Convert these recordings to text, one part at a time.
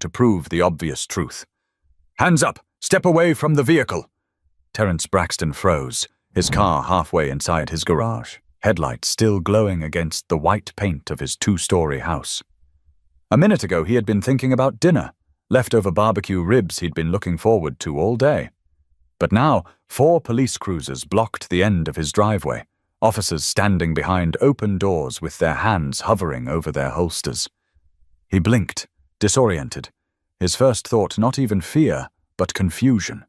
to prove the obvious truth. "Hands up! Step away from the vehicle!" Terence Braxton froze, his car halfway inside his garage, headlights still glowing against the white paint of his two-story house. A minute ago he had been thinking about dinner, leftover barbecue ribs he'd been looking forward to all day. But now 4 police cruisers blocked the end of his driveway, officers standing behind open doors with their hands hovering over their holsters. He blinked, disoriented, his first thought not even fear, but confusion.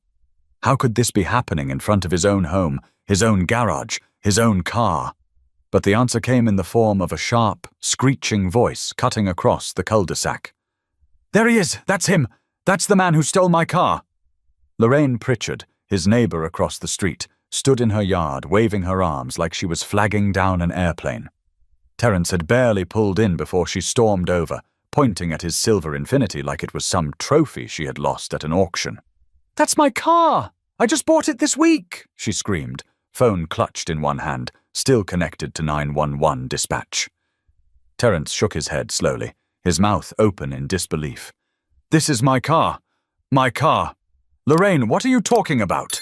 How could this be happening in front of his own home, his own garage, his own car? But the answer came in the form of a sharp, screeching voice cutting across the cul-de-sac. "There he is! That's him! That's the man who stole my car!" Lorraine Pritchard, his neighbor across the street, stood in her yard waving her arms like she was flagging down an airplane. Terence had barely pulled in before she stormed over, pointing at his silver Infiniti like it was some trophy she had lost at an auction. "That's my car! I just bought it this week!" she screamed, phone clutched in one hand, still connected to 911 dispatch. Terence shook his head slowly, his mouth open in disbelief. "This is my car! My car! Lorraine, what are you talking about?"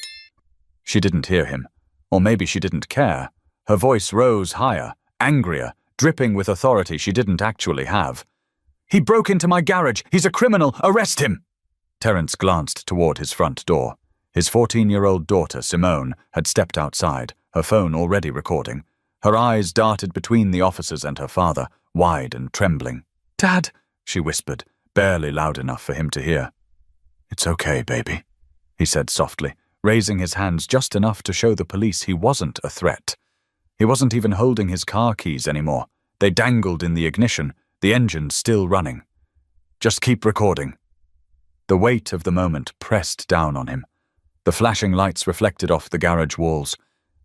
She didn't hear him, or maybe she didn't care. Her voice rose higher, angrier, dripping with authority she didn't actually have. "He broke into my garage! He's a criminal! Arrest him!" Terence glanced toward his front door. His 14-year-old daughter, Simone, had stepped outside, her phone already recording. Her eyes darted between the officers and her father, wide and trembling. "Dad," she whispered, barely loud enough for him to hear. "It's okay, baby," he said softly, raising his hands just enough to show the police he wasn't a threat. He wasn't even holding his car keys anymore. They dangled in the ignition, the engine still running. "Just keep recording." The weight of the moment pressed down on him. The flashing lights reflected off the garage walls.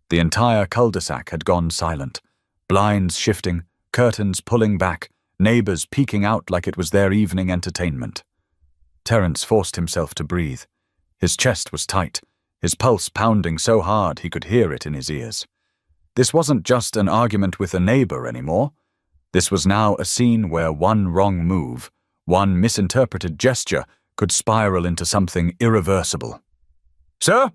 The entire cul-de-sac had gone silent. Blinds shifting, curtains pulling back, neighbors peeking out like it was their evening entertainment. Terence forced himself to breathe. His chest was tight, his pulse pounding so hard he could hear it in his ears. This wasn't just an argument with a neighbor anymore. This was now a scene where one wrong move, one misinterpreted gesture, could spiral into something irreversible. "Sir?"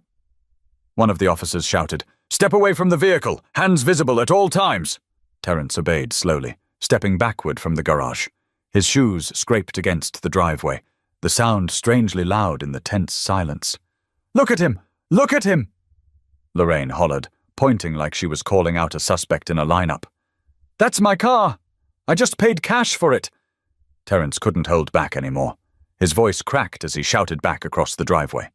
One of the officers shouted. "Step away from the vehicle, hands visible at all times." Terence obeyed slowly, stepping backward from the garage. His shoes scraped against the driveway, the sound strangely loud in the tense silence. "Look at him! Look at him!" Lorraine hollered, pointing like she was calling out a suspect in a lineup. "That's my car! I just paid cash for it!" Terence couldn't hold back anymore. His voice cracked as he shouted back across the driveway.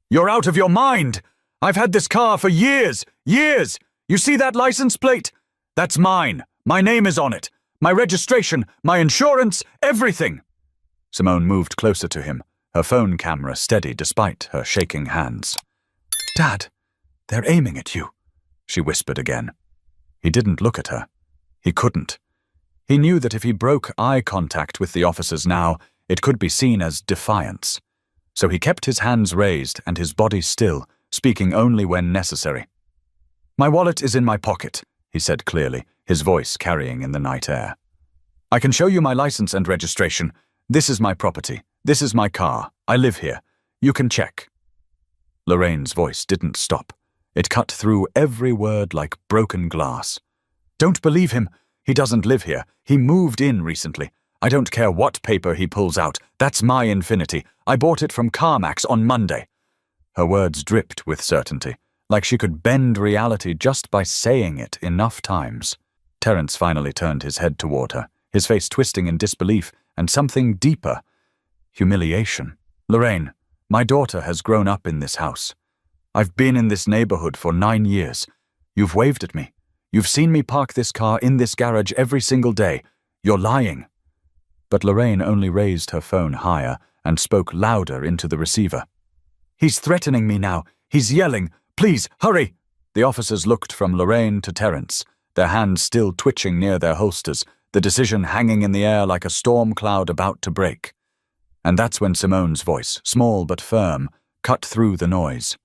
"You're out of your mind! I've had this car for years! Years! You see that license plate? That's mine! My name is on it! My registration, my insurance, everything!" Simone moved closer to him, her phone camera steady despite her shaking hands. "Dad, they're aiming at you," she whispered again. He didn't look at her. He couldn't. He knew that if he broke eye contact with the officers now, it could be seen as defiance. So he kept his hands raised and his body still, speaking only when necessary. "My wallet is in my pocket," he said clearly, his voice carrying in the night air. "I can show you my license and registration. This is my property. This is my car. I live here. You can check." Lorraine's voice didn't stop. It cut through every word like broken glass. "Don't believe him. He doesn't live here. He moved in recently. I don't care what paper he pulls out. That's my Infiniti. I bought it from CarMax on Monday." Her words dripped with certainty, like she could bend reality just by saying it enough times. Terence finally turned his head toward her, his face twisting in disbelief and something deeper. Humiliation. "Lorraine, my daughter has grown up in this house. I've been in this neighborhood for 9 years. You've waved at me. You've seen me park this car in this garage every single day. You're lying." But Lorraine only raised her phone higher and spoke louder into the receiver. "He's threatening me now. He's yelling. Please, hurry!" The officers looked from Lorraine to Terence, their hands still twitching near their holsters, the decision hanging in the air like a storm cloud about to break. And that's when Simone's voice, small but firm, cut through the noise.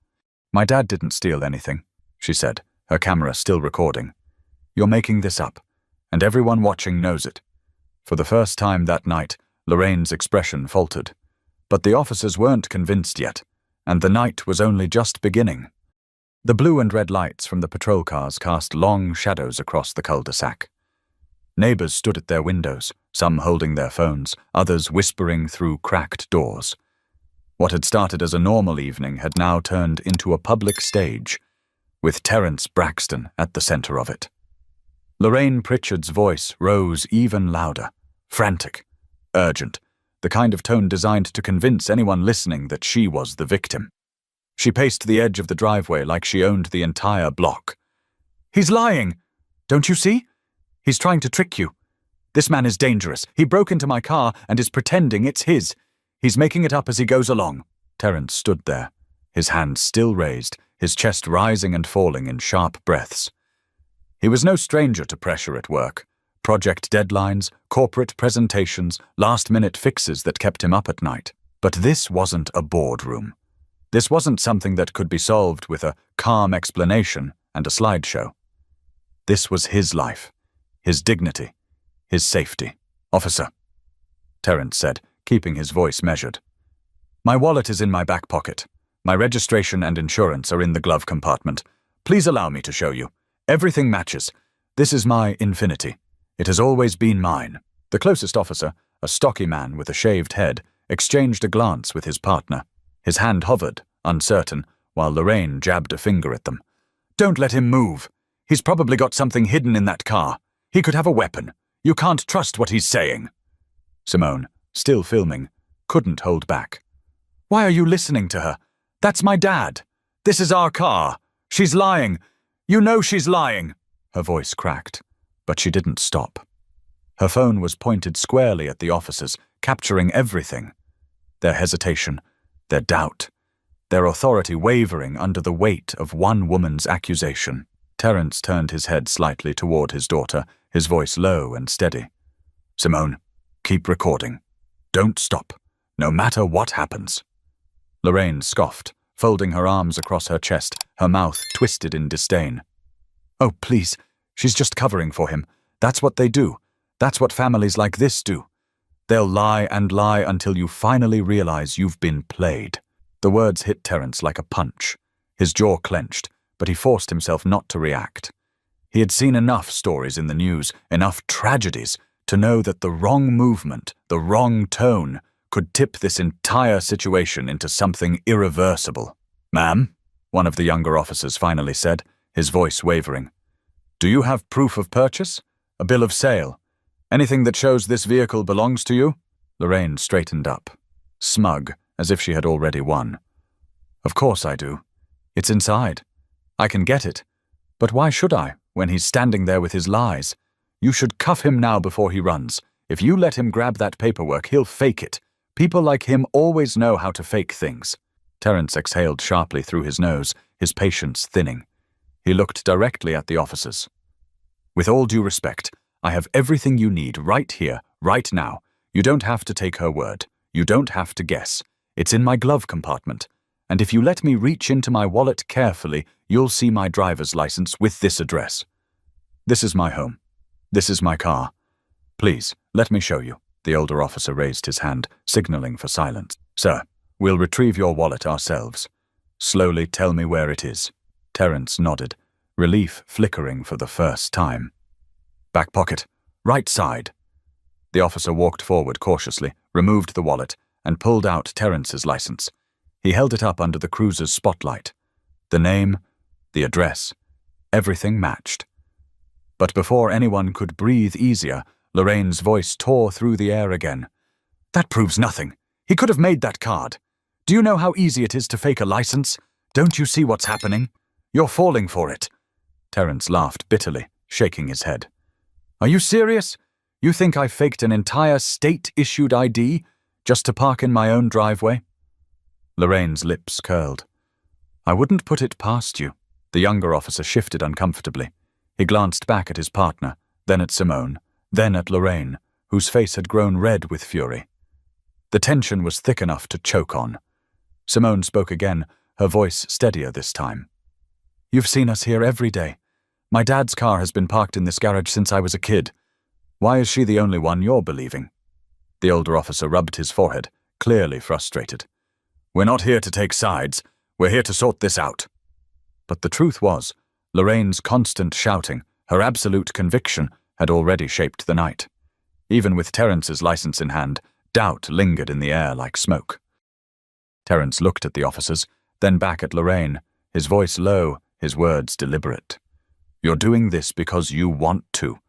"My dad didn't steal anything," she said, her camera still recording. "You're making this up, and everyone watching knows it." For the first time that night, Lorraine's expression faltered. But the officers weren't convinced yet, and the night was only just beginning. The blue and red lights from the patrol cars cast long shadows across the cul-de-sac. Neighbors stood at their windows, some holding their phones, others whispering through cracked doors. What had started as a normal evening had now turned into a public stage, with Terence Braxton at the center of it. Lorraine Pritchard's voice rose even louder, frantic, urgent, the kind of tone designed to convince anyone listening that she was the victim. She paced the edge of the driveway like she owned the entire block. "He's lying! Don't you see? He's trying to trick you. This man is dangerous. He broke into my car and is pretending it's his. He's making it up as he goes along." Terence stood there, his hands still raised, his chest rising and falling in sharp breaths. He was no stranger to pressure at work. Project deadlines, corporate presentations, last-minute fixes that kept him up at night. But this wasn't a boardroom. This wasn't something that could be solved with a calm explanation and a slideshow. This was his life, his dignity, his safety. "Officer," Terence said, keeping his voice measured. "My wallet is in my back pocket. My registration and insurance are in the glove compartment. Please allow me to show you. Everything matches. This is my Infinity. It has always been mine." The closest officer, a stocky man with a shaved head, exchanged a glance with his partner. His hand hovered, uncertain, while Lorraine jabbed a finger at them. "Don't let him move. He's probably got something hidden in that car. He could have a weapon. You can't trust what he's saying." Simone, still filming, couldn't hold back. "Why are you listening to her? That's my dad. This is our car. She's lying. You know she's lying." Her voice cracked, but she didn't stop. Her phone was pointed squarely at the officers, capturing everything. Their hesitation, their doubt, their authority wavering under the weight of one woman's accusation. Terence turned his head slightly toward his daughter, his voice low and steady. "Simone, keep recording. Don't stop, no matter what happens." Lorraine scoffed, folding her arms across her chest, her mouth twisted in disdain. "Oh, please, she's just covering for him. That's what they do. That's what families like this do. They'll lie and lie until you finally realize you've been played." The words hit Terence like a punch. His jaw clenched, but he forced himself not to react. He had seen enough stories in the news, enough tragedies, to know that the wrong movement, the wrong tone, could tip this entire situation into something irreversible. "Ma'am," one of the younger officers finally said, his voice wavering. "Do you have proof of purchase? A bill of sale? Anything that shows this vehicle belongs to you?" Lorraine straightened up, smug, as if she had already won. "Of course I do. It's inside. I can get it. But why should I, when he's standing there with his lies? You should cuff him now before he runs. If you let him grab that paperwork, he'll fake it. People like him always know how to fake things." Terence exhaled sharply through his nose, his patience thinning. He looked directly at the officers. "With all due respect, I have everything you need right here, right now. You don't have to take her word. You don't have to guess. It's in my glove compartment. And if you let me reach into my wallet carefully, you'll see my driver's license with this address. This is my home. This is my car. Please, let me show you." The older officer raised his hand, signaling for silence. "Sir, we'll retrieve your wallet ourselves. Slowly tell me where it is." Terence nodded, relief flickering for the first time. "Back pocket, right side." The officer walked forward cautiously, removed the wallet, and pulled out Terence's license. He held it up under the cruiser's spotlight. The name, the address, everything matched. But before anyone could breathe easier, Lorraine's voice tore through the air again. "That proves nothing. He could have made that card. Do you know how easy it is to fake a license? Don't you see what's happening? You're falling for it." Terence laughed bitterly, shaking his head. "Are you serious? You think I faked an entire state-issued ID just to park in my own driveway?" Lorraine's lips curled. "I wouldn't put it past you." The younger officer shifted uncomfortably. He glanced back at his partner, then at Simone, then at Lorraine, whose face had grown red with fury. The tension was thick enough to choke on. Simone spoke again, her voice steadier this time. "You've seen us here every day. My dad's car has been parked in this garage since I was a kid. Why is she the only one you're believing?" The older officer rubbed his forehead, clearly frustrated. "We're not here to take sides. We're here to sort this out." But the truth was, Lorraine's constant shouting, her absolute conviction, had already shaped the night. Even with Terrence's license in hand, doubt lingered in the air like smoke. Terrence looked at the officers, then back at Lorraine, his voice low, his words deliberate. "You're doing this because you want to.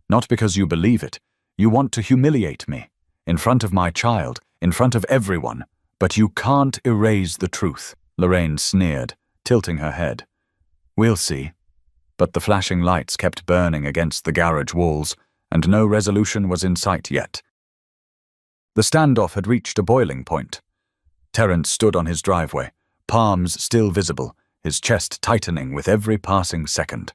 Not because you believe it. You want to humiliate me. In front of my child, in front of everyone. But you can't erase the truth," Lorraine sneered, tilting her head. "We'll see." But the flashing lights kept burning against the garage walls, and no resolution was in sight yet. The standoff had reached a boiling point. Terrence stood on his driveway, palms still visible, his chest tightening with every passing second.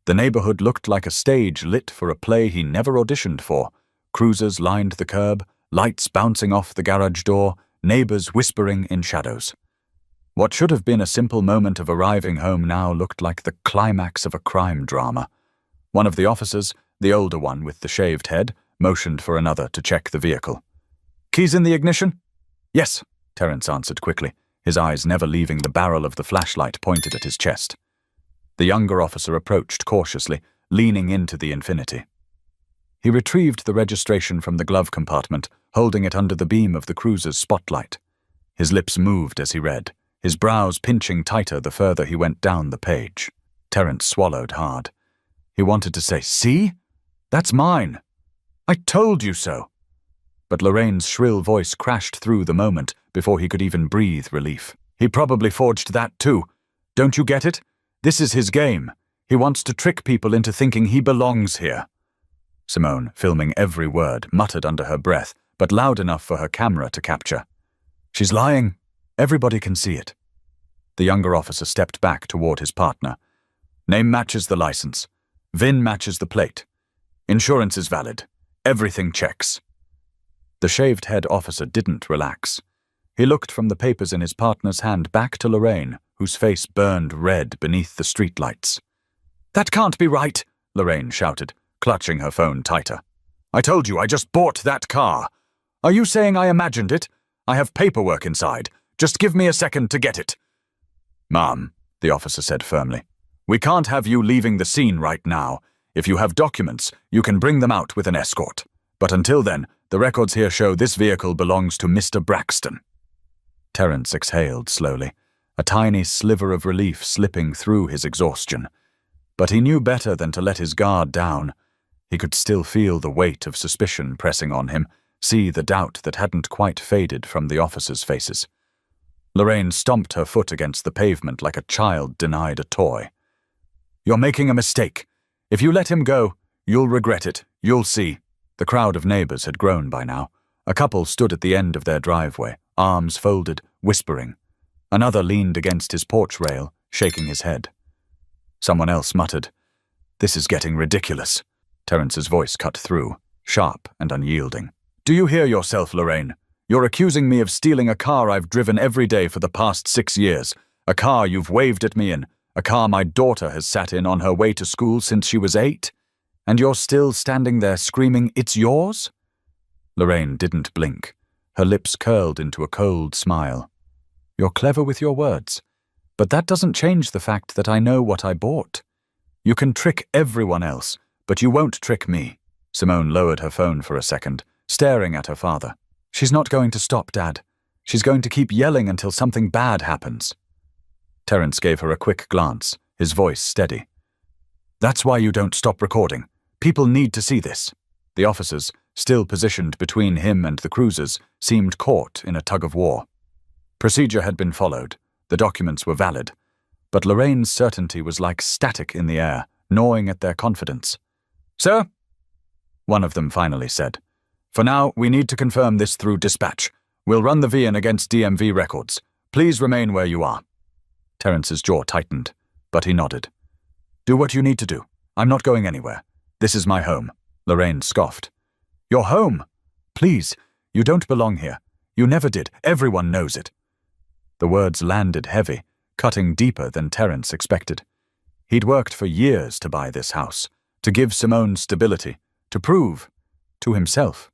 The neighborhood looked like a stage lit for a play he never auditioned for. Cruisers lined the curb, lights bouncing off the garage door, neighbors whispering in shadows. What should have been a simple moment of arriving home now looked like the climax of a crime drama. One of the officers, the older one with the shaved head, motioned for another to check the vehicle. "Keys in the ignition?" "Yes," Terrence answered quickly, his eyes never leaving the barrel of the flashlight pointed at his chest. The younger officer approached cautiously, leaning into the Infinity. He retrieved the registration from the glove compartment, holding it under the beam of the cruiser's spotlight. His lips moved as he read, his brows pinching tighter the further he went down the page. Terrence swallowed hard. He wanted to say, "See? That's mine. I told you so." But Lorraine's shrill voice crashed through the moment before he could even breathe relief. "He probably forged that too. Don't you get it? This is his game. He wants to trick people into thinking he belongs here." Simone, filming every word, muttered under her breath, but loud enough for her camera to capture. "She's lying. Everybody can see it." The younger officer stepped back toward his partner. "Name matches the license. VIN matches the plate. Insurance is valid. Everything checks." The shaved-head officer didn't relax. He looked from the papers in his partner's hand back to Lorraine, whose face burned red beneath the streetlights. "That can't be right," Lorraine shouted, clutching her phone tighter. "I told you I just bought that car. Are you saying I imagined it? I have paperwork inside. Just give me a second to get it." "Ma'am," the officer said firmly, "we can't have you leaving the scene right now. If you have documents, you can bring them out with an escort. But until then, the records here show this vehicle belongs to Mr. Braxton." Terrence exhaled slowly, a tiny sliver of relief slipping through his exhaustion. But he knew better than to let his guard down. He could still feel the weight of suspicion pressing on him, see the doubt that hadn't quite faded from the officers' faces. Lorraine stomped her foot against the pavement like a child denied a toy. "You're making a mistake. If you let him go, you'll regret it. You'll see." The crowd of neighbors had grown by now. A couple stood at the end of their driveway, arms folded, whispering. Another leaned against his porch rail, shaking his head. Someone else muttered, "This is getting ridiculous." Terrence's voice cut through, sharp and unyielding. "Do you hear yourself, Lorraine? You're accusing me of stealing a car I've driven every day for the past 6 years, a car you've waved at me in, a car my daughter has sat in on her way to school since she was 8? And you're still standing there screaming, 'It's yours?'" Lorraine didn't blink. Her lips curled into a cold smile. "You're clever with your words, but that doesn't change the fact that I know what I bought. You can trick everyone else, but you won't trick me." Simone lowered her phone for a second, staring at her father. "She's not going to stop, Dad. She's going to keep yelling until something bad happens." Terrence gave her a quick glance, his voice steady. "That's why you don't stop recording. People need to see this." The officers, still positioned between him and the cruisers, seemed caught in a tug-of-war. Procedure had been followed, the documents were valid, but Lorraine's certainty was like static in the air, gnawing at their confidence. "Sir?" one of them finally said. "For now, we need to confirm this through dispatch. We'll run the VIN against DMV records. Please remain where you are." Terrence's jaw tightened, but he nodded. "Do what you need to do. I'm not going anywhere. This is my home." Lorraine scoffed. "Your home? Please, you don't belong here. You never did. Everyone knows it." The words landed heavy, cutting deeper than Terrence expected. He'd worked for years to buy this house, to give Simone stability, to prove, to himself,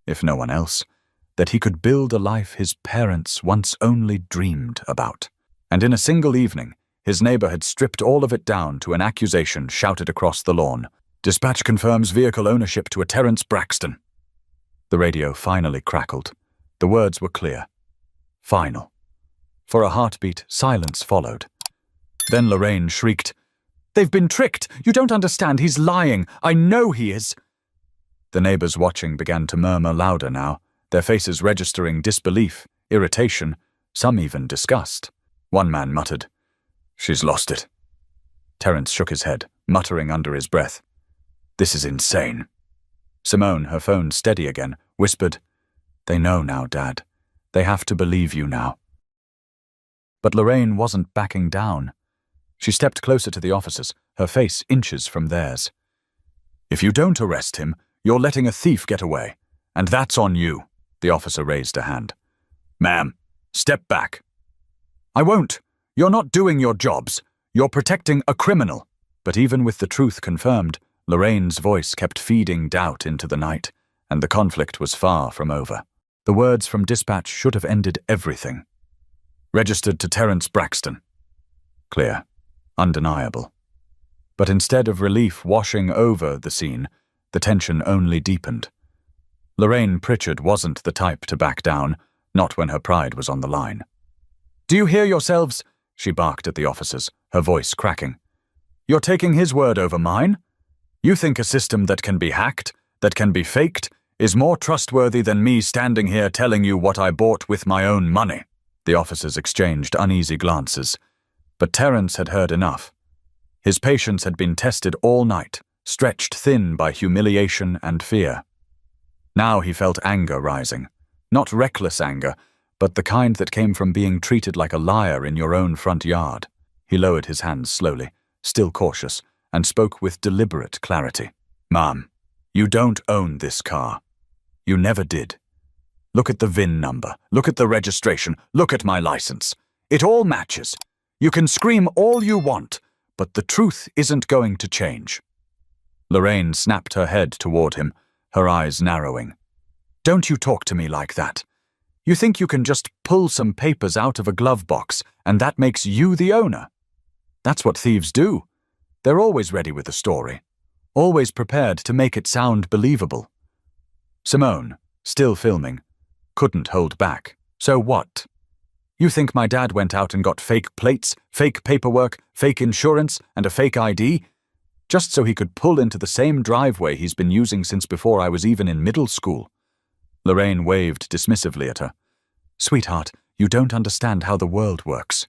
if no one else, that he could build a life his parents once only dreamed about. And in a single evening, his neighbor had stripped all of it down to an accusation shouted across the lawn. "Dispatch confirms vehicle ownership to a Terence Braxton." The radio finally crackled. The words were clear. Final. For a heartbeat, silence followed. Then Lorraine shrieked, "They've been tricked! You don't understand! He's lying! I know he is!" The neighbors watching began to murmur louder now, their faces registering disbelief, irritation, some even disgust. One man muttered, "She's lost it." Terence shook his head, muttering under his breath, "This is insane." Simone, her phone steady again, whispered, "They know now, Dad. They have to believe you now." But Lorraine wasn't backing down. She stepped closer to the officers, her face inches from theirs. "If you don't arrest him, you're letting a thief get away, and that's on you." The officer raised a hand. "Ma'am, step back." "I won't. You're not doing your jobs. You're protecting a criminal." But even with the truth confirmed, Lorraine's voice kept feeding doubt into the night, and the conflict was far from over. The words from dispatch should have ended everything. Registered to Terence Braxton. Clear. Undeniable. But instead of relief washing over the scene, the tension only deepened. Lorraine Pritchard wasn't the type to back down, not when her pride was on the line. "Do you hear yourselves?" she barked at the officers, her voice cracking. "You're taking his word over mine? You think a system that can be hacked, that can be faked, is more trustworthy than me standing here telling you what I bought with my own money?" The officers exchanged uneasy glances, but Terence had heard enough. His patience had been tested all night, stretched thin by humiliation and fear. Now he felt anger rising, not reckless anger, but the kind that came from being treated like a liar in your own front yard. He lowered his hands slowly, still cautious, and spoke with deliberate clarity. "Ma'am, you don't own this car. You never did. Look at the VIN number, look at the registration, look at my license. It all matches. You can scream all you want, but the truth isn't going to change." Lorraine snapped her head toward him, her eyes narrowing. "Don't you talk to me like that. You think you can just pull some papers out of a glove box and that makes you the owner? That's what thieves do. They're always ready with a story, always prepared to make it sound believable." Simone, still filming, couldn't hold back. "So what? You think my dad went out and got fake plates, fake paperwork, fake insurance, and a fake ID? Just so he could pull into the same driveway he's been using since before I was even in middle school?" Lorraine waved dismissively at her. "Sweetheart, you don't understand how the world works.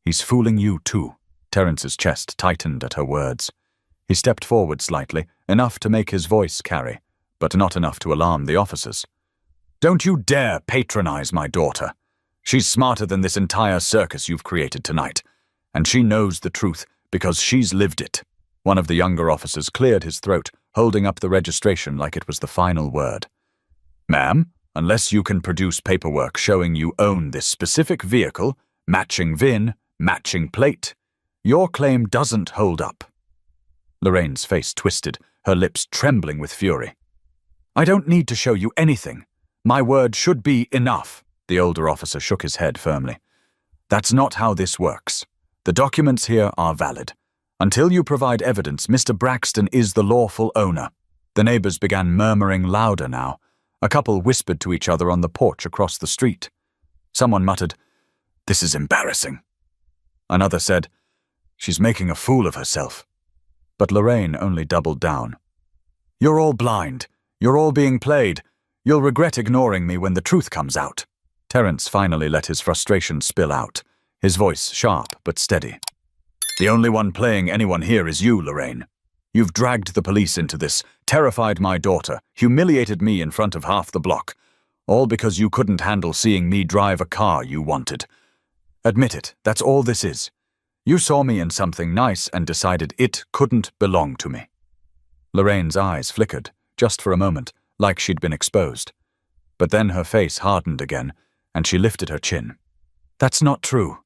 He's fooling you too." Terence's chest tightened at her words. He stepped forward slightly, enough to make his voice carry, but not enough to alarm the officers. "Don't you dare patronize my daughter. She's smarter than this entire circus you've created tonight, and she knows the truth because she's lived it." One of the younger officers cleared his throat, holding up the registration like it was the final word. "Ma'am, unless you can produce paperwork showing you own this specific vehicle, matching VIN, matching plate, your claim doesn't hold up." Lorraine's face twisted, her lips trembling with fury. "I don't need to show you anything. My word should be enough." The older officer shook his head firmly. "That's not how this works. The documents here are valid. Until you provide evidence, Mr. Braxton is the lawful owner." The neighbors began murmuring louder now. A couple whispered to each other on the porch across the street. Someone muttered, "This is embarrassing." Another said, "She's making a fool of herself." But Lorraine only doubled down. "You're all blind. You're all being played. You'll regret ignoring me when the truth comes out." Terence finally let his frustration spill out, his voice sharp but steady. "The only one playing anyone here is you, Lorraine. You've dragged the police into this, terrified my daughter, humiliated me in front of half the block, all because you couldn't handle seeing me drive a car you wanted. Admit it, that's all this is. You saw me in something nice and decided it couldn't belong to me." Lorraine's eyes flickered, just for a moment, like she'd been exposed. But then her face hardened again, and she lifted her chin. "That's not true.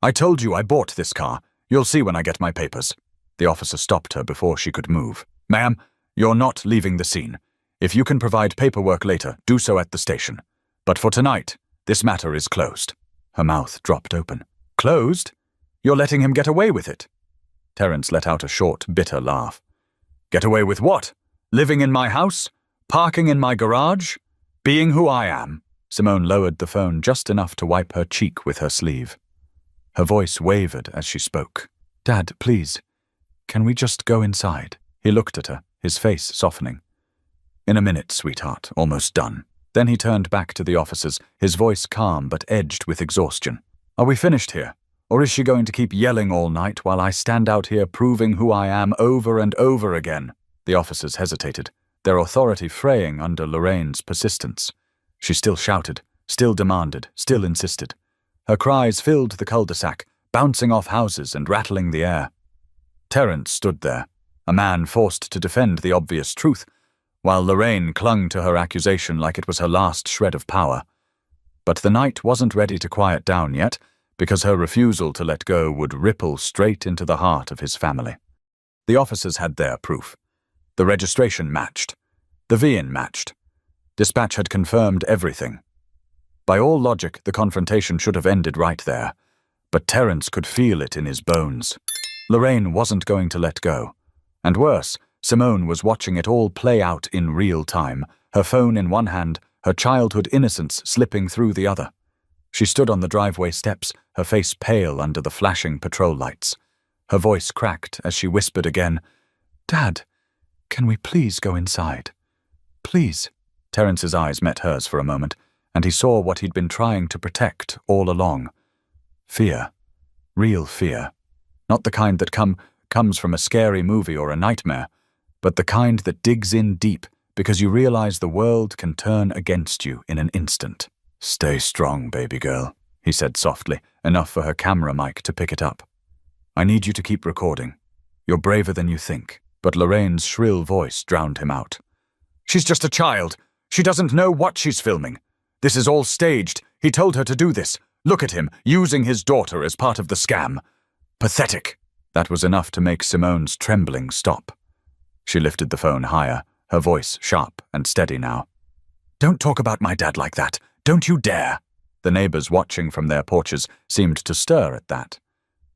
I told you I bought this car. You'll see when I get my papers." The officer stopped her before she could move. "Ma'am, you're not leaving the scene. If you can provide paperwork later, do so at the station. But for tonight, this matter is closed." Her mouth dropped open. "Closed? You're letting him get away with it?" Terence let out a short, bitter laugh. "Get away with what? Living in my house? Parking in my garage? Being who I am?" Simone lowered the phone just enough to wipe her cheek with her sleeve. Her voice wavered as she spoke. "Dad, please, can we just go inside?" He looked at her, his face softening. "In a minute, sweetheart, almost done." Then he turned back to the officers, his voice calm but edged with exhaustion. "Are we finished here? Or is she going to keep yelling all night while I stand out here proving who I am over and over again?" The officers hesitated, their authority fraying under Lorraine's persistence. She still shouted, still demanded, still insisted. Her cries filled the cul-de-sac, bouncing off houses and rattling the air. Terence stood there, a man forced to defend the obvious truth, while Lorraine clung to her accusation like it was her last shred of power. But the night wasn't ready to quiet down yet, because her refusal to let go would ripple straight into the heart of his family. The officers had their proof. The registration matched. The VIN matched. Dispatch had confirmed everything. By all logic, the confrontation should have ended right there, but Terence could feel it in his bones. Lorraine wasn't going to let go. And worse, Simone was watching it all play out in real time, her phone in one hand, her childhood innocence slipping through the other. She stood on the driveway steps, her face pale under the flashing patrol lights. Her voice cracked as she whispered again, "Dad, can we please go inside? Please." Terence's eyes met hers for a moment, and he saw what he'd been trying to protect all along. Fear. Real fear. Not the kind that comes from a scary movie or a nightmare, but the kind that digs in deep because you realize the world can turn against you in an instant. "Stay strong, baby girl," he said softly, enough for her camera mic to pick it up. "I need you to keep recording. You're braver than you think." But Lorraine's shrill voice drowned him out. "She's just a child. She doesn't know what she's filming. This is all staged. He told her to do this. Look at him, using his daughter as part of the scam. Pathetic." That was enough to make Simone's trembling stop. She lifted the phone higher, her voice sharp and steady now. "Don't talk about my dad like that. Don't you dare." The neighbors watching from their porches seemed to stir at that.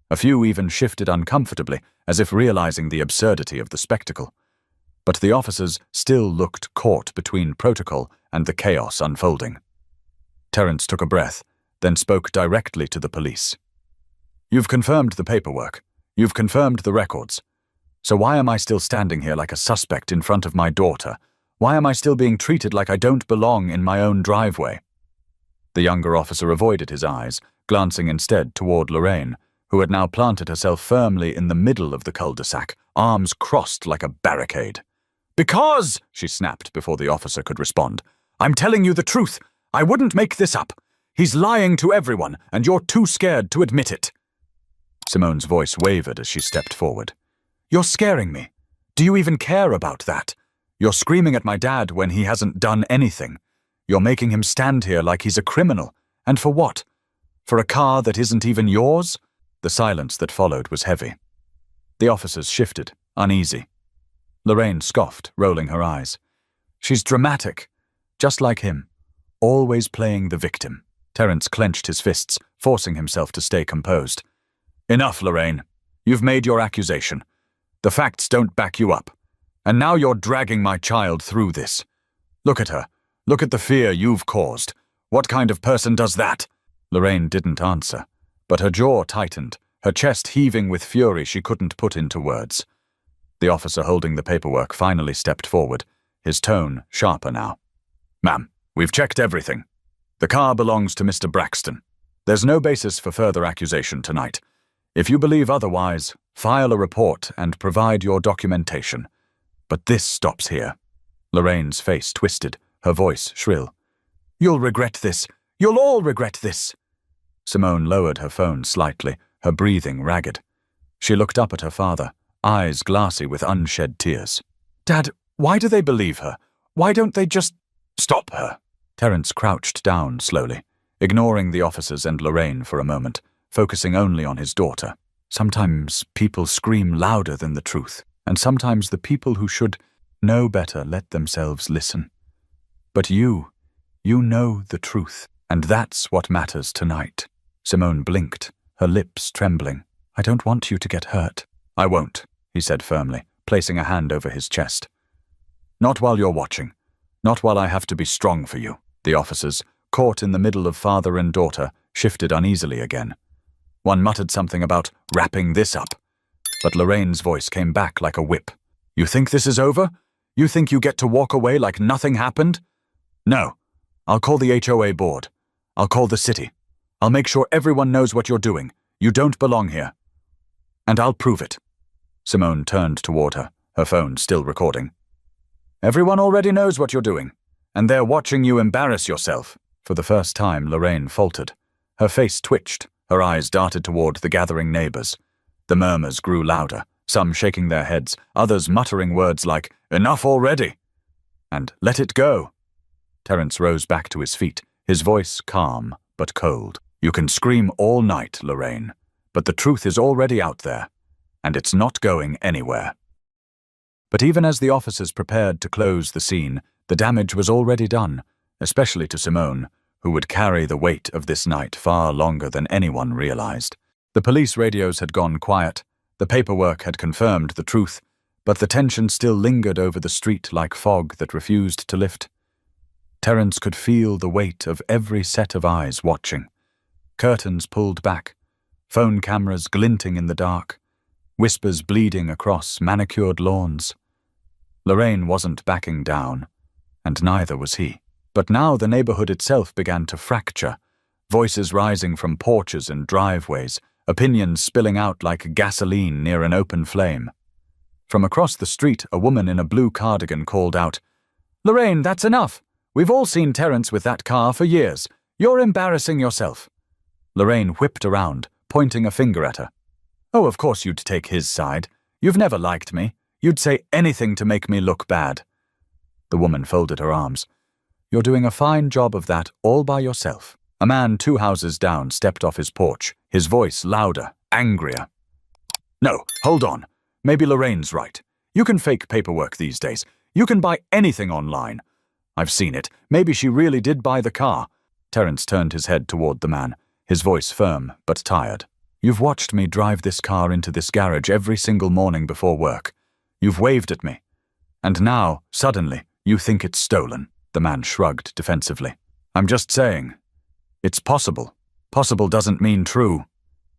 A few even shifted uncomfortably, as if realizing the absurdity of the spectacle. But the officers still looked caught between protocol and the chaos unfolding. Terence took a breath, then spoke directly to the police. "You've confirmed the paperwork. You've confirmed the records. So why am I still standing here like a suspect in front of my daughter? Why am I still being treated like I don't belong in my own driveway?" The younger officer avoided his eyes, glancing instead toward Lorraine, who had now planted herself firmly in the middle of the cul-de-sac, arms crossed like a barricade. "Because," she snapped before the officer could respond, "I'm telling you the truth. I wouldn't make this up. He's lying to everyone, and you're too scared to admit it." Simone's voice wavered as she stepped forward. "You're scaring me. Do you even care about that? You're screaming at my dad when he hasn't done anything. You're making him stand here like he's a criminal. And for what? For a car that isn't even yours?" The silence that followed was heavy. The officers shifted, uneasy. Lorraine scoffed, rolling her eyes. "She's dramatic, just like him, always playing the victim." Terence clenched his fists, forcing himself to stay composed. "Enough, Lorraine. You've made your accusation. The facts don't back you up. And now you're dragging my child through this. Look at her. Look at the fear you've caused. What kind of person does that?" Lorraine didn't answer, but her jaw tightened, her chest heaving with fury she couldn't put into words. The officer holding the paperwork finally stepped forward, his tone sharper now. "Ma'am, we've checked everything. The car belongs to Mr. Braxton. There's no basis for further accusation tonight. If you believe otherwise, file a report and provide your documentation. But this stops here." Lorraine's face twisted, her voice shrill. "You'll regret this. You'll all regret this." Simone lowered her phone slightly, her breathing ragged. She looked up at her father, eyes glassy with unshed tears. "Dad, why do they believe her? Why don't they just—" "Stop her." Terence crouched down slowly, ignoring the officers and Lorraine for a moment, focusing only on his daughter. Sometimes people scream louder than the truth, and sometimes the people who should know better let themselves listen. But you You know the truth, and that's what matters tonight. Simone blinked, her lips trembling. I don't want you to get hurt. I won't, he said firmly, placing a hand over his chest. Not while you're watching. Not while I have to be strong for you. The officers, caught in the middle of father and daughter, shifted uneasily again. One muttered something about wrapping this up, but Lorraine's voice came back like a whip. You think this is over? You think you get to walk away like nothing happened? No. I'll call the HOA board. I'll call the city. I'll make sure everyone knows what you're doing. You don't belong here. And I'll prove it. Simone turned toward her, her phone still recording. Everyone already knows what you're doing, and they're watching you embarrass yourself. For the first time, Lorraine faltered. Her face twitched, her eyes darted toward the gathering neighbors. The murmurs grew louder, some shaking their heads, others muttering words like, "Enough already!" and "Let it go!" Terence rose back to his feet, his voice calm but cold. You can scream all night, Lorraine, but the truth is already out there, and it's not going anywhere. But even as the officers prepared to close the scene, the damage was already done, especially to Simone, who would carry the weight of this night far longer than anyone realized. The police radios had gone quiet, the paperwork had confirmed the truth, but the tension still lingered over the street like fog that refused to lift. Terence could feel the weight of every set of eyes watching. Curtains pulled back, phone cameras glinting in the dark, whispers bleeding across manicured lawns. Lorraine wasn't backing down, and neither was he. But now the neighborhood itself began to fracture, voices rising from porches and driveways, opinions spilling out like gasoline near an open flame. From across the street, a woman in a blue cardigan called out, "Lorraine, that's enough! We've all seen Terence with that car for years. You're embarrassing yourself." Lorraine whipped around, pointing a finger at her. "Oh, of course you'd take his side. You've never liked me. You'd say anything to make me look bad." The woman folded her arms. "You're doing a fine job of that all by yourself." A man 2 houses down stepped off his porch, his voice louder, angrier. "No, hold on. Maybe Lorraine's right. You can fake paperwork these days. You can buy anything online. I've seen it. Maybe she really did buy the car." Terence turned his head toward the man, his voice firm but tired. "You've watched me drive this car into this garage every single morning before work. You've waved at me. And now, suddenly, you think it's stolen." The man shrugged defensively. "I'm just saying. It's possible. Possible doesn't mean true."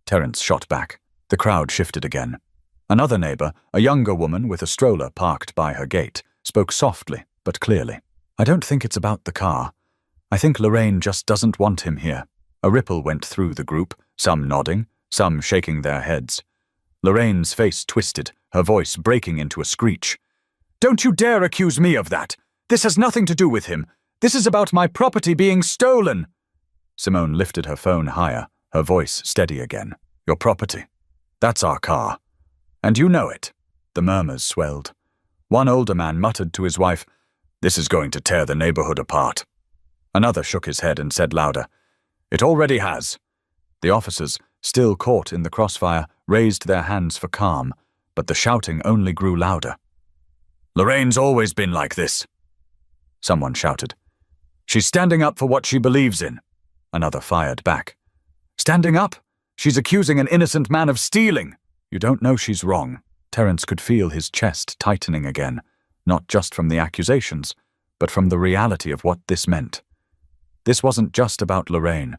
Terence shot back. The crowd shifted again. Another neighbor, a younger woman with a stroller parked by her gate, spoke softly but clearly. "I don't think it's about the car. I think Lorraine just doesn't want him here." A ripple went through the group, some nodding, some shaking their heads. Lorraine's face twisted, her voice breaking into a screech. "Don't you dare accuse me of that! This has nothing to do with him. This is about my property being stolen!" Simone lifted her phone higher, her voice steady again. "Your property. That's our car. And you know it." The murmurs swelled. One older man muttered to his wife, "This is going to tear the neighborhood apart." Another shook his head and said louder, "It already has." The officers, still caught in the crossfire, raised their hands for calm, but the shouting only grew louder. "Lorraine's always been like this," someone shouted. "She's standing up for what she believes in," another fired back. "Standing up? She's accusing an innocent man of stealing." "You don't know she's wrong." Terence could feel his chest tightening again, not just from the accusations, but from the reality of what this meant. This wasn't just about Lorraine.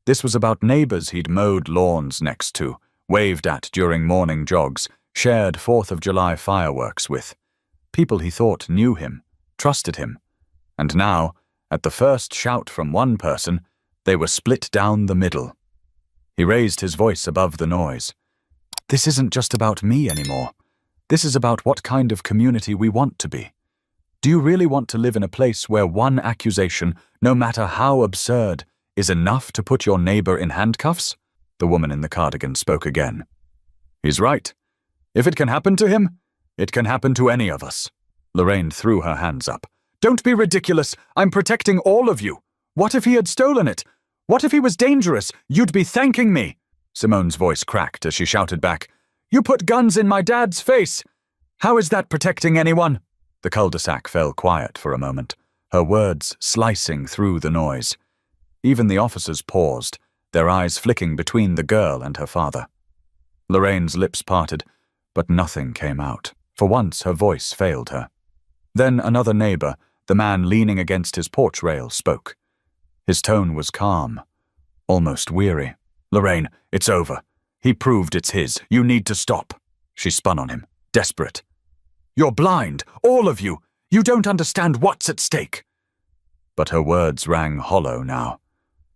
This was about neighbors he'd mowed lawns next to, waved at during morning jogs, shared 4th of July fireworks with. People he thought knew him, trusted him. And now, at the first shout from one person, they were split down the middle. He raised his voice above the noise. "This isn't just about me anymore. This is about what kind of community we want to be. Do you really want to live in a place where one accusation, no matter how absurd, is enough to put your neighbor in handcuffs?" The woman in the cardigan spoke again. "He's right. If it can happen to him, it can happen to any of us." Lorraine threw her hands up. "Don't be ridiculous. I'm protecting all of you. What if he had stolen it? What if he was dangerous? You'd be thanking me." Simone's voice cracked as she shouted back, "You put guns in my dad's face. How is that protecting anyone?" The cul-de-sac fell quiet for a moment. her words slicing through the noise. Even the officers paused, their eyes flicking between the girl and her father. Lorraine's lips parted, but nothing came out. For once, her voice failed her. Then another neighbor, the man leaning against his porch rail, spoke. His tone was calm, almost weary. "Lorraine, it's over. He proved it's his. You need to stop." She spun on him, desperate. "You're blind, all of you. You don't understand what's at stake." But her words rang hollow now.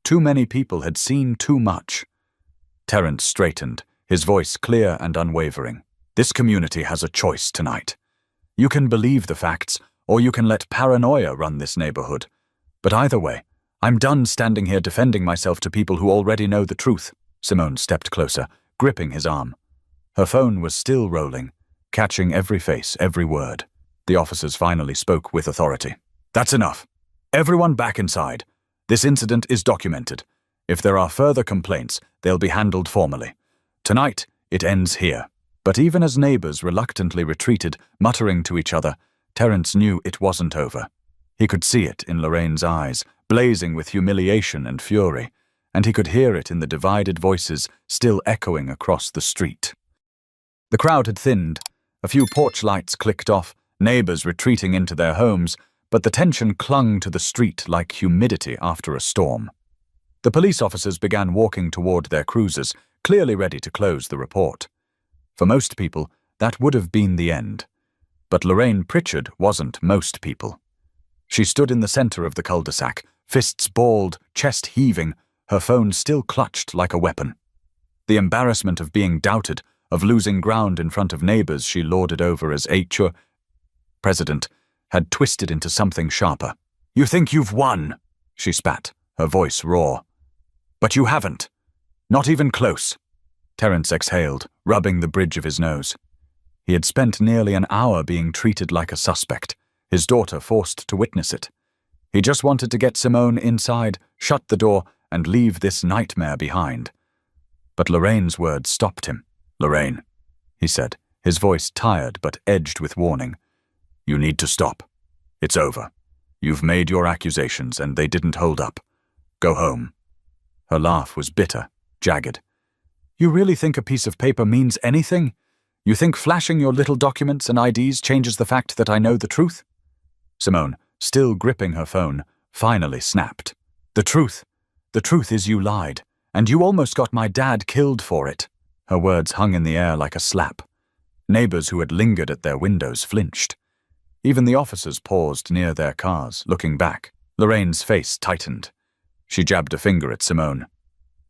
Too many people had seen too much. Terence straightened, his voice clear and unwavering. "This community has a choice tonight. You can believe the facts, or you can let paranoia run this neighborhood. But either way, I'm done standing here defending myself to people who already know the truth." Simone stepped closer, gripping his arm. Her phone was still rolling, catching every face, every word. The officers finally spoke with authority. "That's enough. Everyone back inside. This incident is documented. If there are further complaints, they'll be handled formally. Tonight, it ends here." But even as neighbors reluctantly retreated, muttering to each other, Terence knew it wasn't over. He could see it in Lorraine's eyes, blazing with humiliation and fury, and he could hear it in the divided voices still echoing across the street. The crowd had thinned. A few porch lights clicked off, neighbors retreating into their homes, but the tension clung to the street like humidity after a storm. The police officers began walking toward their cruisers, clearly ready to close the report. For most people, that would have been the end. But Lorraine Pritchard wasn't most people. She stood in the center of the cul-de-sac, fists balled, chest heaving, her phone still clutched like a weapon. The embarrassment of being doubted, of losing ground in front of neighbors she lorded over as HOA president, had twisted into something sharper. "You think you've won," she spat, her voice raw. "But you haven't. Not even close." Terence exhaled, rubbing the bridge of his nose. He had spent nearly an hour being treated like a suspect, his daughter forced to witness it. He just wanted to get Simone inside, shut the door, and leave this nightmare behind. But Lorraine's words stopped him. "Lorraine," he said, his voice tired but edged with warning. "You need to stop. It's over. You've made your accusations and they didn't hold up. Go home." Her laugh was bitter, jagged. "You really think a piece of paper means anything? You think flashing your little documents and IDs changes the fact that I know the truth?" Simone, still gripping her phone, finally snapped. The truth is you lied, and you almost got my dad killed for it." Her words hung in the air like a slap. Neighbors who had lingered at their windows flinched. Even the officers paused near their cars, looking back. Lorraine's face tightened. She jabbed a finger at Simone.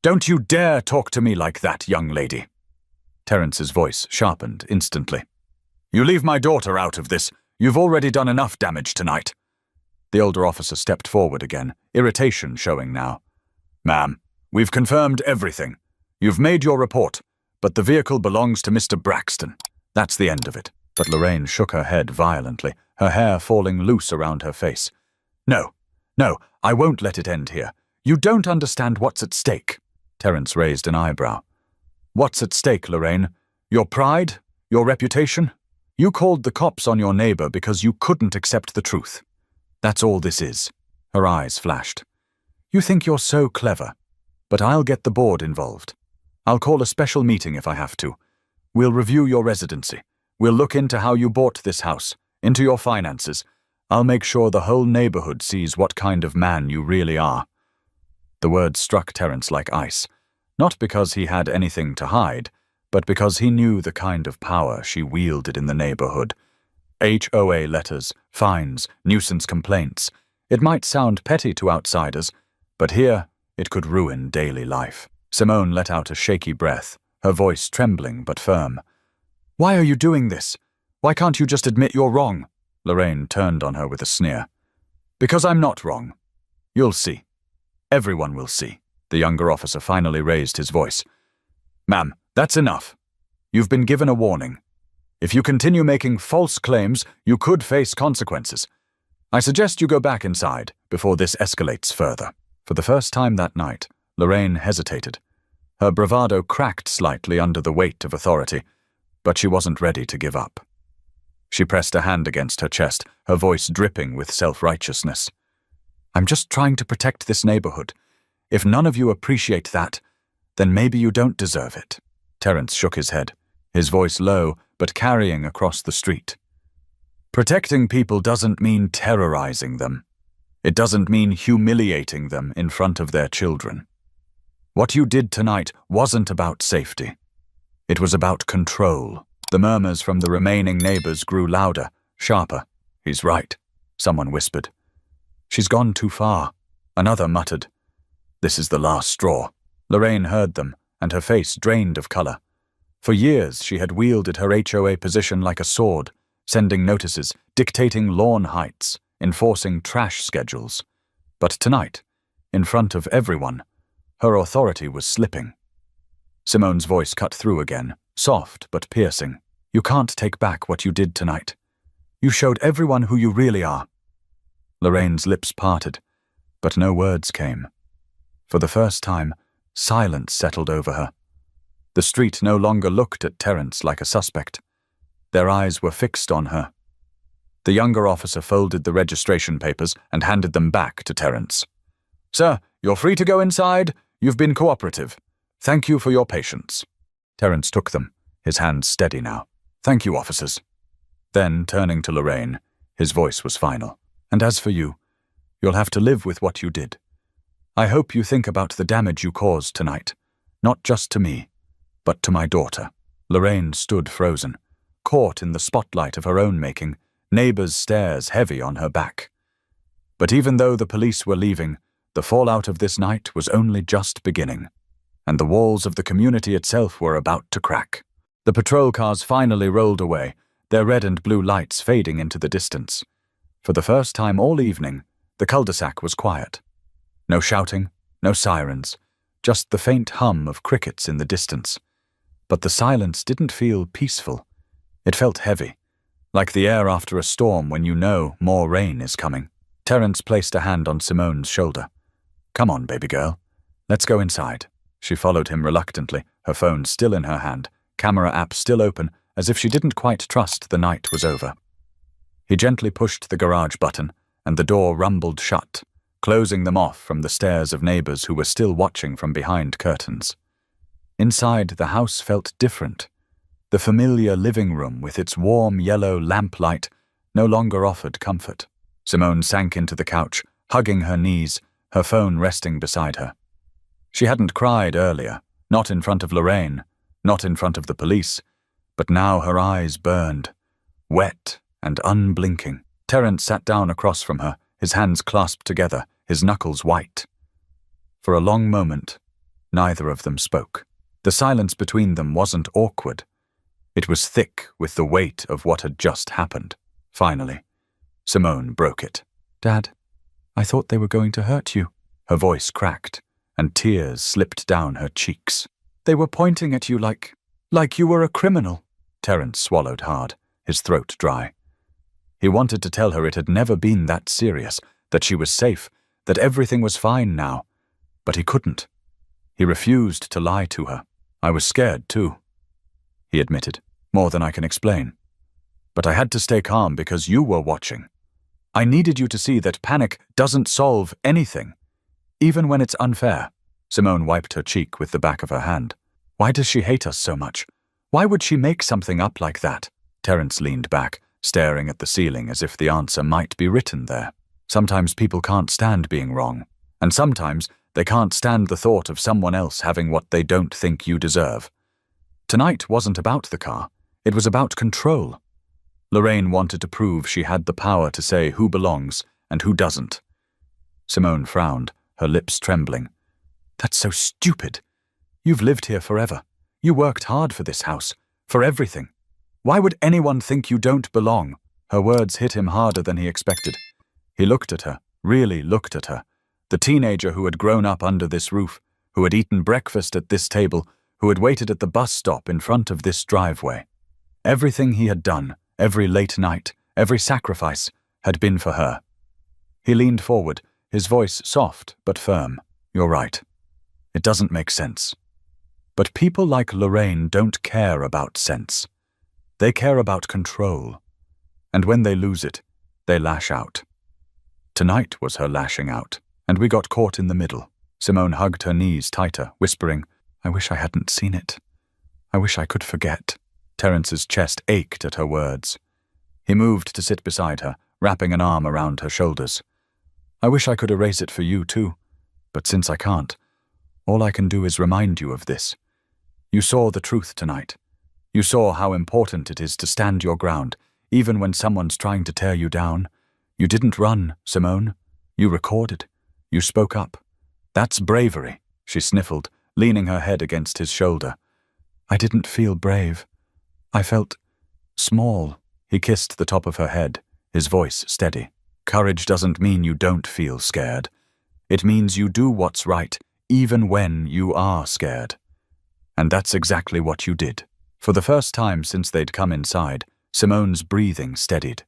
"Don't you dare talk to me like that, young lady." Terence's voice sharpened instantly. "You leave my daughter out of this. You've already done enough damage tonight." The older officer stepped forward again, irritation showing now. "Ma'am, we've confirmed everything. You've made your report, but the vehicle belongs to Mr. Braxton. That's the end of it." But Lorraine shook her head violently, her hair falling loose around her face. No, I won't let it end here. You don't understand what's at stake." Terence raised an eyebrow. "What's at stake, Lorraine? Your pride? Your reputation? You called the cops on your neighbor because you couldn't accept the truth. That's all this is." Her eyes flashed. "You think you're so clever, but I'll get the board involved. I'll call a special meeting if I have to. We'll review your residency. We'll look into how you bought this house, into your finances. I'll make sure the whole neighborhood sees what kind of man you really are." The words struck Terence like ice, not because he had anything to hide, but because he knew the kind of power she wielded in the neighborhood. HOA letters, fines, nuisance complaints. It might sound petty to outsiders, but here it could ruin daily life. Simone let out a shaky breath, her voice trembling but firm. "Why are you doing this? Why can't you just admit you're wrong?" Lorraine turned on her with a sneer. "Because I'm not wrong. You'll see. Everyone will see." The younger officer finally raised his voice. "Ma'am, that's enough. You've been given a warning. If you continue making false claims, you could face consequences. I suggest you go back inside before this escalates further." For the first time that night, Lorraine hesitated. Her bravado cracked slightly under the weight of authority, but she wasn't ready to give up. She pressed a hand against her chest, her voice dripping with self-righteousness. I'm just trying to protect this neighborhood. If none of you appreciate that, then maybe you don't deserve it. Terence shook his head, his voice low but carrying across the street. Protecting people doesn't mean terrorizing them. It doesn't mean humiliating them in front of their children. What you did tonight wasn't about safety. It was about control. The murmurs from the remaining neighbors grew louder, sharper. He's right, someone whispered. She's gone too far, another muttered. This is the last straw. Lorraine heard them, and her face drained of color. For years she had wielded her HOA position like a sword, sending notices, dictating lawn heights, enforcing trash schedules. But tonight, in front of everyone, her authority was slipping. Simone's voice cut through again, soft but piercing. You can't take back what you did tonight. You showed everyone who you really are. Lorraine's lips parted, but no words came. For the first time, silence settled over her. The street no longer looked at Terence like a suspect. Their eyes were fixed on her. The younger officer folded the registration papers and handed them back to Terence. Sir, you're free to go inside. You've been cooperative. Thank you for your patience. Terence took them, his hands steady now. Thank you, officers. Then, turning to Lorraine, his voice was final. And as for you, you'll have to live with what you did. I hope you think about the damage you caused tonight, not just to me, but to my daughter. Lorraine stood frozen, caught in the spotlight of her own making, neighbors' stares heavy on her back. But even though the police were leaving, the fallout of this night was only just beginning, and the walls of the community itself were about to crack. The patrol cars finally rolled away, their red and blue lights fading into the distance. For the first time all evening, the cul-de-sac was quiet. No shouting, no sirens, just the faint hum of crickets in the distance. But the silence didn't feel peaceful. It felt heavy, like the air after a storm when you know more rain is coming. Terence placed a hand on Simone's shoulder. Come on, baby girl. Let's go inside. She followed him reluctantly, her phone still in her hand, camera app still open, as if she didn't quite trust the night was over. He gently pushed the garage button, and the door rumbled shut, closing them off from the stares of neighbors who were still watching from behind curtains. Inside, the house felt different. The familiar living room with its warm yellow lamplight no longer offered comfort. Simone sank into the couch, hugging her knees, her phone resting beside her. She hadn't cried earlier, not in front of Lorraine, not in front of the police, but now her eyes burned, wet and unblinking. Terence sat down across from her, his hands clasped together, his knuckles white. For a long moment, neither of them spoke. The silence between them wasn't awkward. It was thick with the weight of what had just happened. Finally, Simone broke it. Dad, I thought they were going to hurt you. Her voice cracked, and tears slipped down her cheeks. They were pointing at you like you were a criminal. Terence swallowed hard, his throat dry. He wanted to tell her it had never been that serious, that she was safe, that everything was fine now, but he couldn't. He refused to lie to her. I was scared too, he admitted, more than I can explain. But I had to stay calm because you were watching. I needed you to see that panic doesn't solve anything, even when it's unfair. Simone wiped her cheek with the back of her hand. Why does she hate us so much? Why would she make something up like that? Terence leaned back, staring at the ceiling as if the answer might be written there. Sometimes people can't stand being wrong, and sometimes they can't stand the thought of someone else having what they don't think you deserve. Tonight wasn't about the car. It was about control. Lorraine wanted to prove she had the power to say who belongs and who doesn't. Simone frowned, her lips trembling. That's so stupid. You've lived here forever. You worked hard for this house, for everything. Why would anyone think you don't belong? Her words hit him harder than he expected. He looked at her, really looked at her. The teenager who had grown up under this roof, who had eaten breakfast at this table, who had waited at the bus stop in front of this driveway. Everything he had done, every late night, every sacrifice, had been for her. He leaned forward, his voice soft but firm. You're right. It doesn't make sense. But people like Lorraine don't care about sense. They care about control. And when they lose it, they lash out. Tonight was her lashing out, and we got caught in the middle. Simone hugged her knees tighter, whispering, "I wish I hadn't seen it. I wish I could forget." Terence's chest ached at her words. He moved to sit beside her, wrapping an arm around her shoulders. "I wish I could erase it for you too, but since I can't, all I can do is remind you of this. You saw the truth tonight. You saw how important it is to stand your ground, even when someone's trying to tear you down. You didn't run, Simone. You recorded. You spoke up. That's bravery," she sniffled, leaning her head against his shoulder. "I didn't feel brave. I felt small." He kissed the top of her head, his voice steady. "Courage doesn't mean you don't feel scared. It means you do what's right, even when you are scared." And that's exactly what you did. For the first time since they'd come inside, Simone's breathing steadied.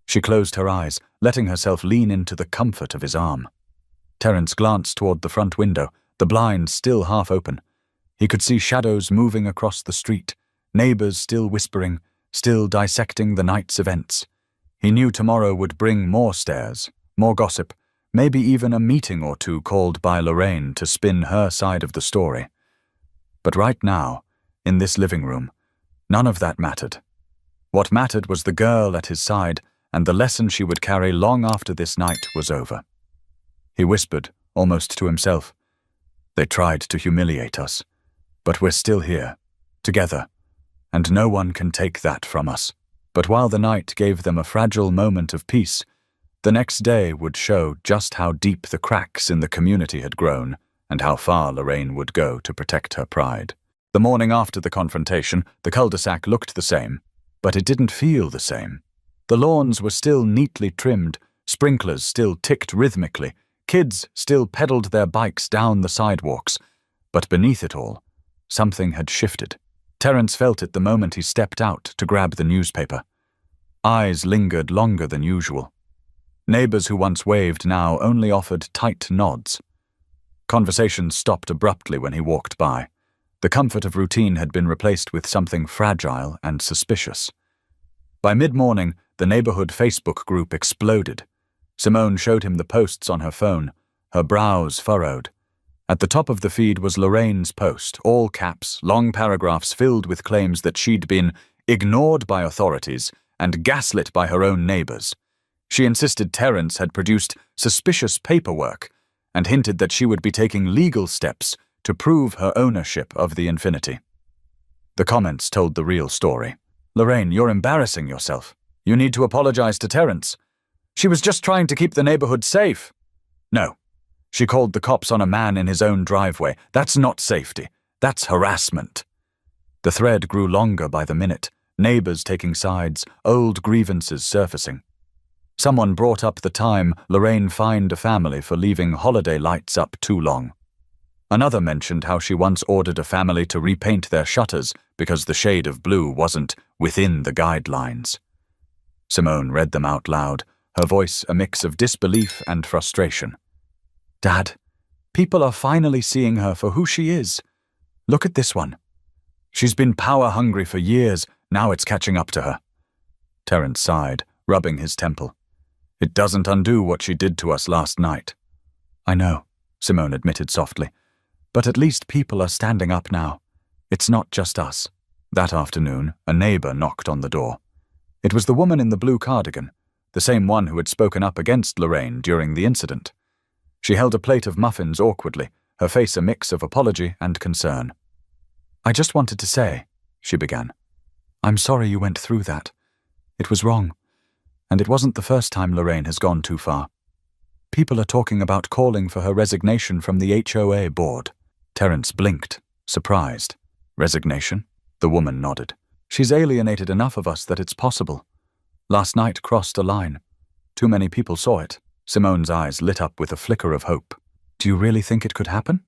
She closed her eyes, letting herself lean into the comfort of his arm. Terence glanced toward the front window, the blinds still half open. He could see shadows moving across the street, neighbors still whispering, still dissecting the night's events. He knew tomorrow would bring more stares, more gossip, maybe even a meeting or two called by Lorraine to spin her side of the story. But right now, in this living room, none of that mattered. What mattered was the girl at his side and the lesson she would carry long after this night was over. He whispered, almost to himself, "They tried to humiliate us, but we're still here, together, and no one can take that from us." But while the night gave them a fragile moment of peace, the next day would show just how deep the cracks in the community had grown and how far Lorraine would go to protect her pride. The morning after the confrontation, the cul-de-sac looked the same, but it didn't feel the same. The lawns were still neatly trimmed, sprinklers still ticked rhythmically, kids still pedaled their bikes down the sidewalks, but beneath it all, something had shifted. Terence felt it the moment he stepped out to grab the newspaper. Eyes lingered longer than usual. Neighbors who once waved now only offered tight nods. Conversation stopped abruptly when he walked by. The comfort of routine had been replaced with something fragile and suspicious. By mid-morning, the neighborhood Facebook group exploded. Simone showed him the posts on her phone, her brows furrowed. At the top of the feed was Lorraine's post, all caps, long paragraphs filled with claims that she'd been ignored by authorities and gaslit by her own neighbors. She insisted Terence had produced suspicious paperwork and hinted that she would be taking legal steps to prove her ownership of the Infinity. The comments told the real story. "Lorraine, you're embarrassing yourself. You need to apologize to Terence. She was just trying to keep the neighborhood safe." "No. She called the cops on a man in his own driveway. That's not safety. That's harassment." The thread grew longer by the minute, neighbors taking sides, old grievances surfacing. Someone brought up the time Lorraine fined a family for leaving holiday lights up too long. Another mentioned how she once ordered a family to repaint their shutters because the shade of blue wasn't within the guidelines. Simone read them out loud, her voice a mix of disbelief and frustration. "Dad, people are finally seeing her for who she is. Look at this one. She's been power-hungry for years, now it's catching up to her." Terence sighed, rubbing his temple. "It doesn't undo what she did to us last night." "I know," Simone admitted softly, "but at least people are standing up now. It's not just us." That afternoon, a neighbor knocked on the door. It was the woman in the blue cardigan, the same one who had spoken up against Lorraine during the incident. She held a plate of muffins awkwardly, her face a mix of apology and concern. "I just wanted to say," she began, "I'm sorry you went through that. It was wrong, and it wasn't the first time Lorraine has gone too far. People are talking about calling for her resignation from the HOA board." Terence blinked, surprised. "Resignation?" The woman nodded. "She's alienated enough of us that it's possible. Last night crossed a line. Too many people saw it." Simone's eyes lit up with a flicker of hope. "Do you really think it could happen?"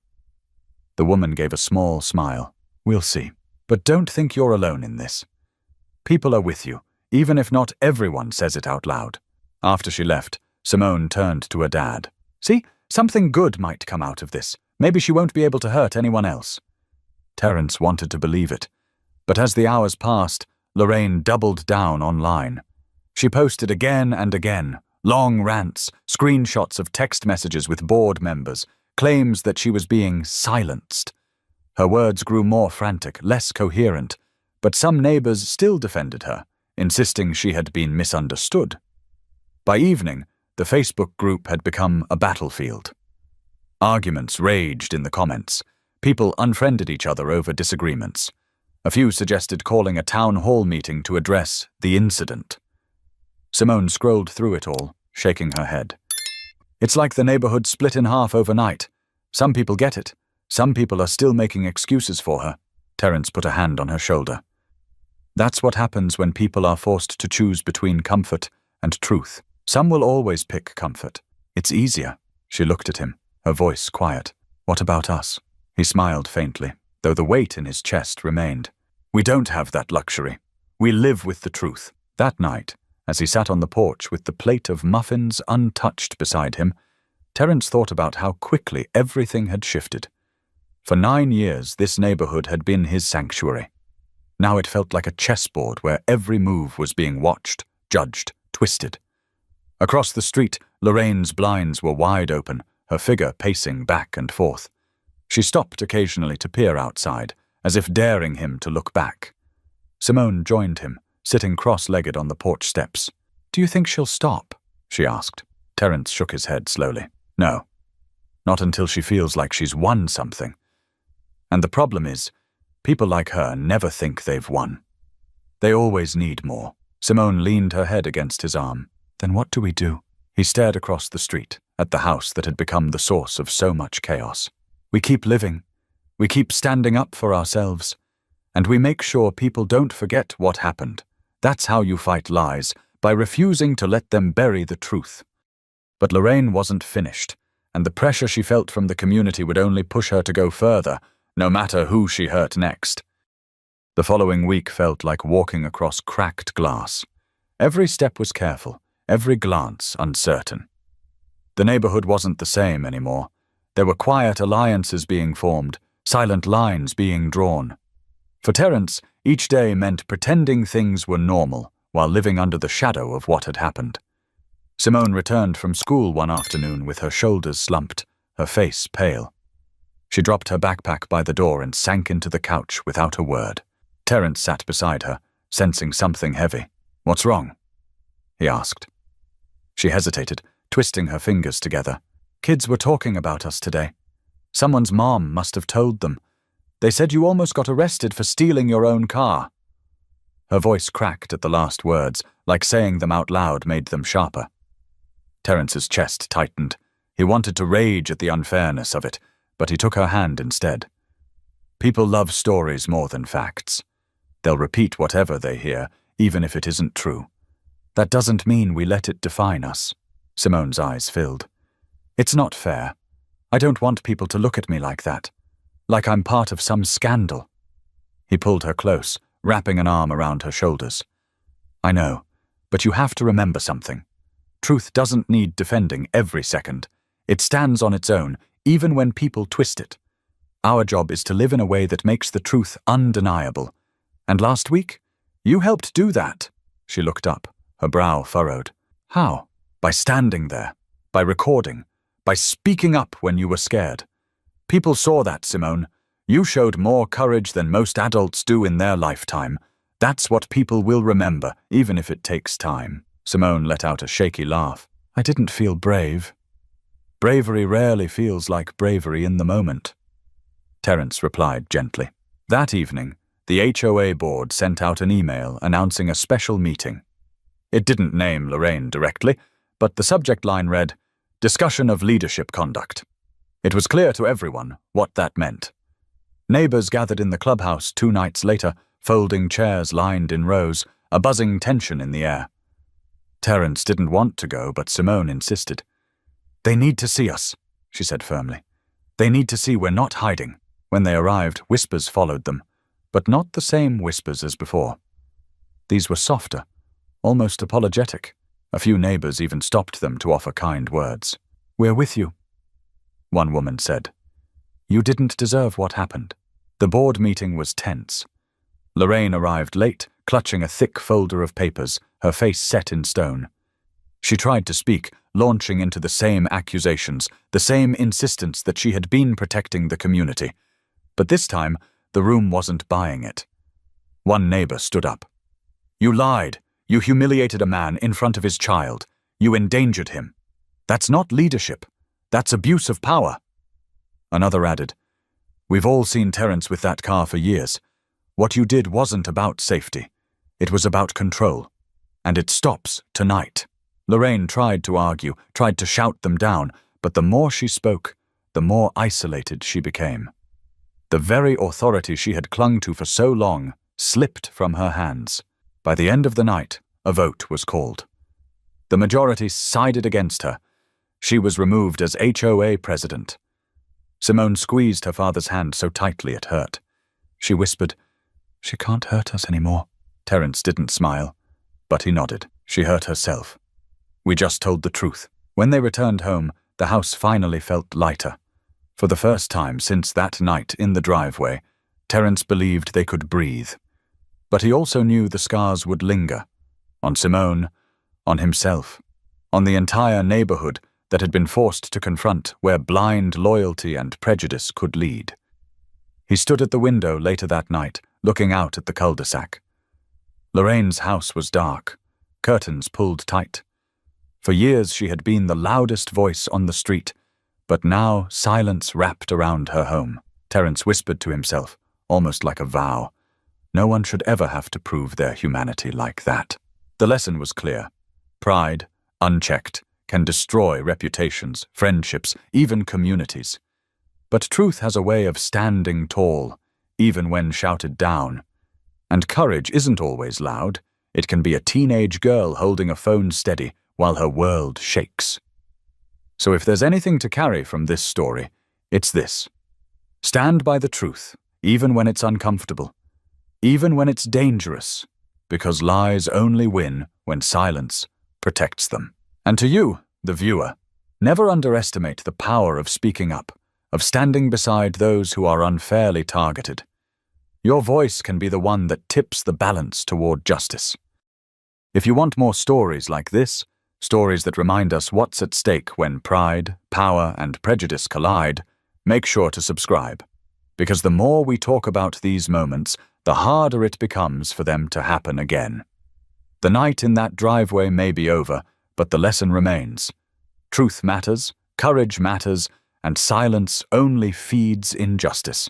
The woman gave a small smile. "We'll see. But don't think you're alone in this. People are with you, even if not everyone says it out loud." After she left, Simone turned to her dad. "See, something good might come out of this. Maybe she won't be able to hurt anyone else." Terence wanted to believe it. But as the hours passed, Lorraine doubled down online. She posted again and again, long rants, screenshots of text messages with board members, claims that she was being silenced. Her words grew more frantic, less coherent, but some neighbors still defended her, insisting she had been misunderstood. By evening, the Facebook group had become a battlefield. Arguments raged in the comments. People unfriended each other over disagreements. A few suggested calling a town hall meeting to address the incident. Simone scrolled through it all, shaking her head. It's like the neighborhood split in half overnight. Some people get it. Some people are still making excuses for her. Terence put a hand on her shoulder. That's what happens when people are forced to choose between comfort and truth. Some will always pick comfort. It's easier. She looked at him, her voice quiet. What about us? He smiled faintly, though the weight in his chest remained. We don't have that luxury. We live with the truth. That night, as he sat on the porch with the plate of muffins untouched beside him, Terence thought about how quickly everything had shifted. For 9 years, this neighborhood had been his sanctuary. Now it felt like a chessboard where every move was being watched, judged, twisted. Across the street, Lorraine's blinds were wide open, her figure pacing back and forth. She stopped occasionally to peer outside, as if daring him to look back. Simone joined him, sitting cross-legged on the porch steps. Do you think she'll stop? She asked. Terence shook his head slowly. No. Not until she feels like she's won something. And the problem is, people like her never think they've won. They always need more. Simone leaned her head against his arm. Then what do we do? He stared across the street, at the house that had become the source of so much chaos. We keep living. We keep standing up for ourselves. And we make sure people don't forget what happened. That's how you fight lies, by refusing to let them bury the truth. But Lorraine wasn't finished, and the pressure she felt from the community would only push her to go further, no matter who she hurt next. The following week felt like walking across cracked glass. Every step was careful, every glance uncertain. The neighborhood wasn't the same anymore. There were quiet alliances being formed, silent lines being drawn. For Terence, each day meant pretending things were normal while living under the shadow of what had happened. Simone returned from school one afternoon with her shoulders slumped, her face pale. She dropped her backpack by the door and sank into the couch without a word. Terence sat beside her, sensing something heavy. What's wrong? He asked. She hesitated, twisting her fingers together. Kids were talking about us today. Someone's mom must have told them. They said you almost got arrested for stealing your own car. Her voice cracked at the last words, like saying them out loud made them sharper. Terence's chest tightened. He wanted to rage at the unfairness of it, but he took her hand instead. People love stories more than facts. They'll repeat whatever they hear, even if it isn't true. That doesn't mean we let it define us. Simone's eyes filled. It's not fair. I don't want people to look at me like that. Like I'm part of some scandal. He pulled her close, wrapping an arm around her shoulders. I know, but you have to remember something. Truth doesn't need defending every second. It stands on its own, even when people twist it. Our job is to live in a way that makes the truth undeniable. And last week, you helped do that. She looked up, her brow furrowed. How? By standing there, by recording, by speaking up when you were scared. People saw that, Simone. You showed more courage than most adults do in their lifetime. That's what people will remember, even if it takes time. Simone let out a shaky laugh. I didn't feel brave. Bravery rarely feels like bravery in the moment. Terence replied gently. That evening, the HOA board sent out an email announcing a special meeting. It didn't name Lorraine directly, but the subject line read, Discussion of Leadership Conduct. It was clear to everyone what that meant. Neighbors gathered in the clubhouse 2 nights later, folding chairs lined in rows, a buzzing tension in the air. Terence didn't want to go, but Simone insisted. They need to see us, she said firmly. They need to see we're not hiding. When they arrived, whispers followed them, but not the same whispers as before. These were softer, almost apologetic. A few neighbors even stopped them to offer kind words. We're with you, one woman said. You didn't deserve what happened. The board meeting was tense. Lorraine arrived late, clutching a thick folder of papers, her face set in stone. She tried to speak, launching into the same accusations, the same insistence that she had been protecting the community. But this time, the room wasn't buying it. One neighbor stood up. "You lied. You humiliated a man in front of his child. You endangered him. That's not leadership. That's abuse of power." Another added, "We've all seen Terence with that car for years. What you did wasn't about safety. It was about control. And it stops tonight." Lorraine tried to argue, tried to shout them down, but the more she spoke, the more isolated she became. The very authority she had clung to for so long slipped from her hands. By the end of the night, a vote was called. The majority sided against her. She was removed as HOA president. Simone squeezed her father's hand so tightly it hurt. She whispered, "She can't hurt us anymore." Terence didn't smile, but he nodded. She hurt herself. "We just told the truth." When they returned home, the house finally felt lighter. For the first time since that night in the driveway, Terence believed they could breathe. But he also knew the scars would linger. On Simone, on himself, on the entire neighborhood that had been forced to confront where blind loyalty and prejudice could lead. He stood at the window later that night, looking out at the cul-de-sac. Lorraine's house was dark, curtains pulled tight. For years she had been the loudest voice on the street, but now silence wrapped around her home. Terence whispered to himself, almost like a vow. No one should ever have to prove their humanity like that. The lesson was clear. Pride, unchecked, can destroy reputations, friendships, even communities. But truth has a way of standing tall, even when shouted down. And courage isn't always loud. It can be a teenage girl holding a phone steady while her world shakes. So if there's anything to carry from this story, it's this. Stand by the truth, even when it's uncomfortable, even when it's dangerous, because lies only win when silence protects them. And to you, the viewer, never underestimate the power of speaking up, of standing beside those who are unfairly targeted. Your voice can be the one that tips the balance toward justice. If you want more stories like this, stories that remind us what's at stake when pride, power, and prejudice collide, make sure to subscribe. Because the more we talk about these moments, the harder it becomes for them to happen again. The night in that driveway may be over, but the lesson remains. Truth matters, courage matters, and silence only feeds injustice.